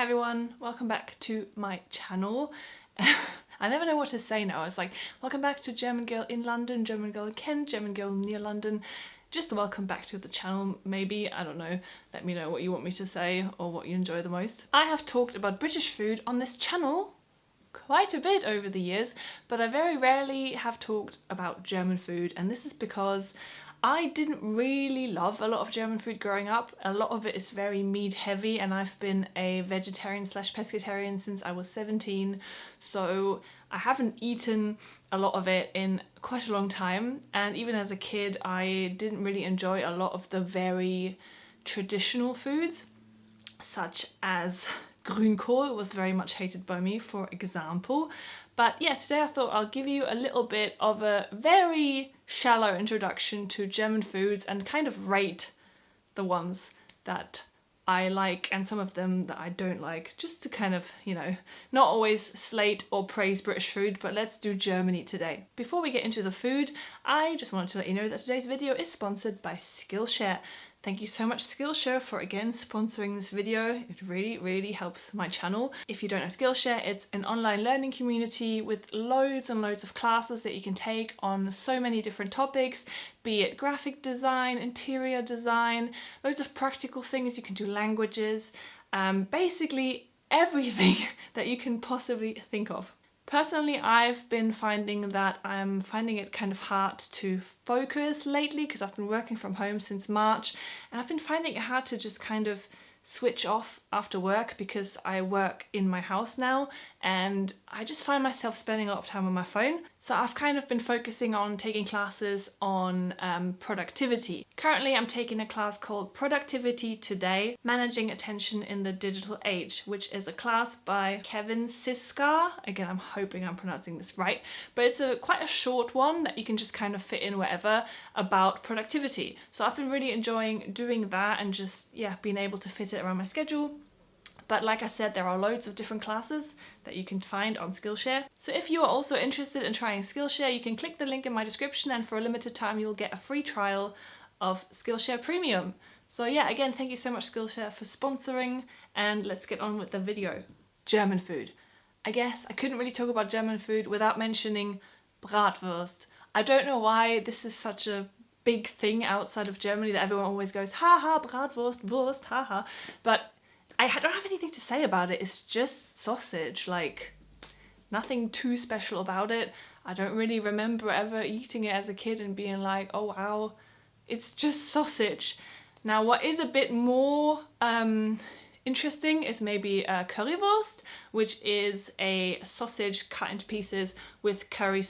everyone, welcome back to my channel. I never know what to say now. It's like, welcome back to German Girl in London, German Girl in Kent, German Girl near London. Just a welcome back to the channel, maybe, I don't know. Let me know what you want me to say or what you enjoy the most. I have talked about British food on this channel quite a bit over the years, but I very rarely have talked about German food, and this is because I didn't really love a lot of German food growing up. A lot of it is very meat heavy, and I've been a vegetarian slash pescatarian since I was 17, so I haven't eaten a lot of it in quite a long time. And even as a kid, I didn't really enjoy a lot of the very traditional foods, such as Grünkohl was very much hated by me, for example. But yeah, today I thought I'll give you a little bit of a very shallow introduction to German foods and kind of rate the ones that I like and some of them that I don't like, just to kind of, you know, not always slate or praise British food, but let's do Germany today. Before we get into the food, I just wanted to let you know that today's video is sponsored by Skillshare. Thank you so much, Skillshare, for again sponsoring this video. It really helps my channel. If you don't know Skillshare, it's an online learning community with loads and loads of classes that you can take on so many different topics, be it graphic design, interior design, loads of practical things. You can do languages, basically everything that you can possibly think of. Personally, I've been finding that I'm finding it kind of hard to focus lately because I've been working from home since March, and I've been finding it hard to just kind of switch off after work because I work in my house now and I just find myself spending a lot of time on my phone. So I've kind of been focusing on taking classes on productivity. Currently I'm taking a class called Productivity Today, Managing Attention in the Digital Age, which is a class by Kevin Siska. Again, I'm hoping I'm pronouncing this right, but it's quite a short one that you can just kind of fit in wherever, about productivity. So I've been really enjoying doing that and just, yeah, being able to fit it around my schedule. But like I said, there are loads of different classes that you can find on Skillshare. So if you are also interested in trying Skillshare, you can click the link in my description, and for a limited time you'll get a free trial of Skillshare Premium. So yeah, again, thank you so much, Skillshare, for sponsoring, and let's get on with the video. German food. I guess I couldn't really talk about German food without mentioning Bratwurst. I don't know why this is such a big thing outside of Germany that everyone always goes, haha, Bratwurst, Wurst, haha. But I don't have anything to say about it. It's just sausage, like nothing too special about it. I don't really remember ever eating it as a kid and being like, oh wow, it's just sausage. Now what is a bit more interesting is maybe currywurst, which is a sausage cut into pieces with curry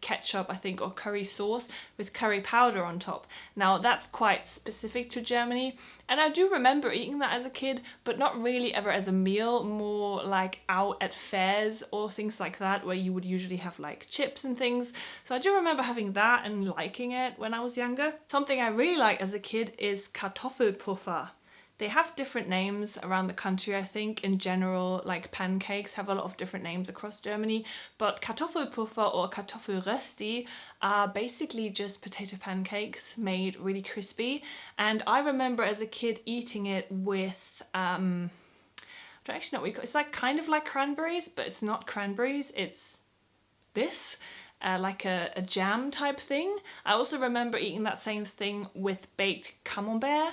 ketchup, I think, or curry sauce with curry powder on top. Now that's quite specific to Germany, and I do remember eating that as a kid, but not really ever as a meal, more like out at fairs or things like that, where you would usually have like chips and things. So I do remember having that and liking it when I was younger. Something I really like as a kid is Kartoffelpuffer. They have different names around the country, I think. In general, like pancakes have a lot of different names across Germany, but Kartoffelpuffer or Kartoffelrösti are basically just potato pancakes made really crispy. And I remember as a kid eating it with, I don't actually know what we call it. It's like kind of like cranberries, but it's not cranberries, it's this. Like a jam type thing. I also remember eating that same thing with baked camembert.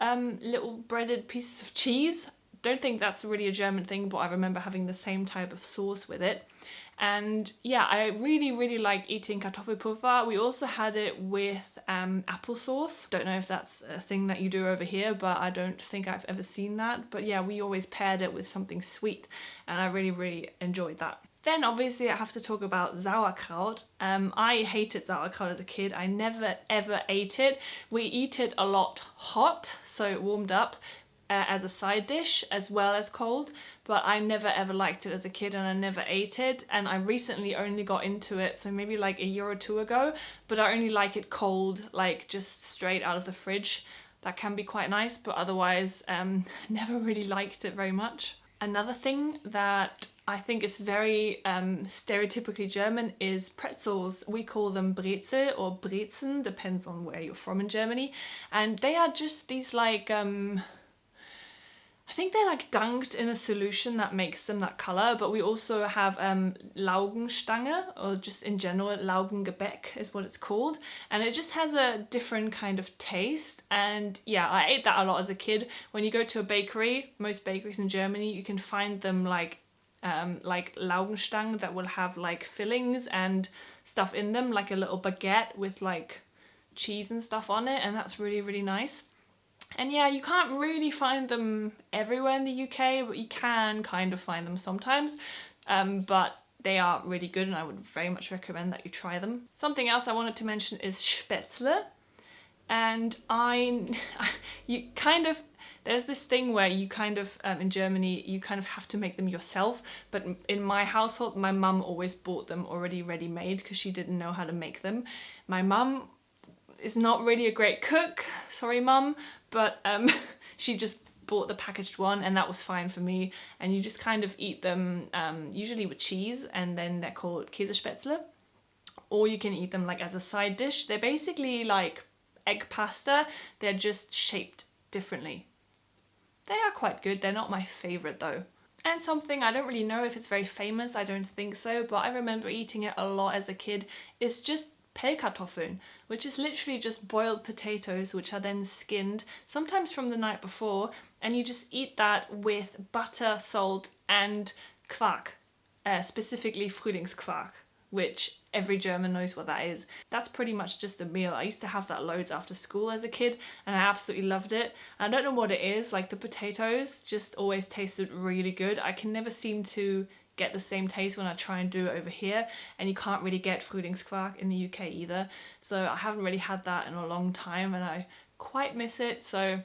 Little breaded pieces of cheese. Don't think that's really a German thing, but I remember having the same type of sauce with it. And yeah, I really liked eating Kartoffelpuffer. We also had it with applesauce. Don't know if that's a thing that you do over here, but I don't think I've ever seen that. But yeah, we always paired it with something sweet, and I really enjoyed that. Then obviously I have to talk about sauerkraut. I hated sauerkraut as a kid. I never ever ate it. We eat it a lot hot, so warmed up as a side dish as well as cold, but I never ever liked it as a kid and I never ate it. And I recently only got into it, so maybe like a year or two ago, but I only like it cold, like just straight out of the fridge. That can be quite nice, but otherwise never really liked it very much. Another thing that I think is very stereotypically German is pretzels. We call them Brezel or Brezen, depends on where you're from in Germany. And they are just these like I think they're like dunked in a solution that makes them that color, but we also have Laugenstange, or just in general Laugengebäck is what it's called, and it just has a different kind of taste. And yeah, I ate that a lot as a kid. When you go to a bakery, most bakeries in Germany, you can find them like Laugenstange that will have like fillings and stuff in them, like a little baguette with like cheese and stuff on it, and that's really, really nice. And yeah, you can't really find them everywhere in the UK, but you can kind of find them sometimes. But they are really good, and I would very much recommend that you try them. Something else I wanted to mention is Spätzle. And you kind of, there's this thing where you kind of, in Germany, you kind of have to make them yourself. But in my household, my mum always bought them already ready-made because she didn't know how to make them. My mum is not really a great cook, sorry mum, but she just bought the packaged one, and that was fine for me. And you just kind of eat them usually with cheese, and then they're called Käsespätzle. Or you can eat them like as a side dish. They're basically like egg pasta, they're just shaped differently. They are quite good, they're not my favourite though. And something, I don't really know if it's very famous, I don't think so, but I remember eating it a lot as a kid, is just Pellkartoffeln, which is literally just boiled potatoes which are then skinned, sometimes from the night before, and you just eat that with butter, salt and Quark, specifically Frühlingsquark, which every German knows what that is. That's pretty much just a meal. I used to have that loads after school as a kid, and I absolutely loved it. I don't know what it is, like the potatoes just always tasted really good. I can never seem to get the same taste when I try and do it over here, and you can't really get Frühlingsquark in the UK either, so I haven't really had that in a long time and I quite miss it. So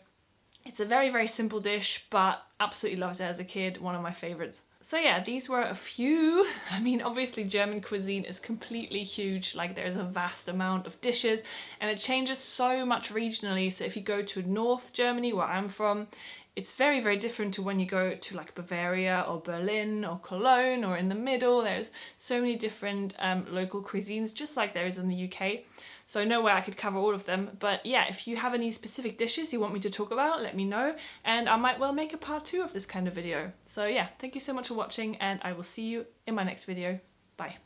it's a very, very simple dish, but absolutely loved it as a kid, one of my favourites. So yeah, these were a few. I mean, obviously German cuisine is completely huge, like there's a vast amount of dishes and it changes so much regionally. So if you go to North Germany, where I'm from, it's very, very different to when you go to like Bavaria or Berlin or Cologne, or in the middle. There's so many different local cuisines, just like there is in the UK. So no way I could cover all of them. But yeah, if you have any specific dishes you want me to talk about, let me know. And I might well make a part 2 of this kind of video. So yeah, thank you so much for watching, and I will see you in my next video. Bye.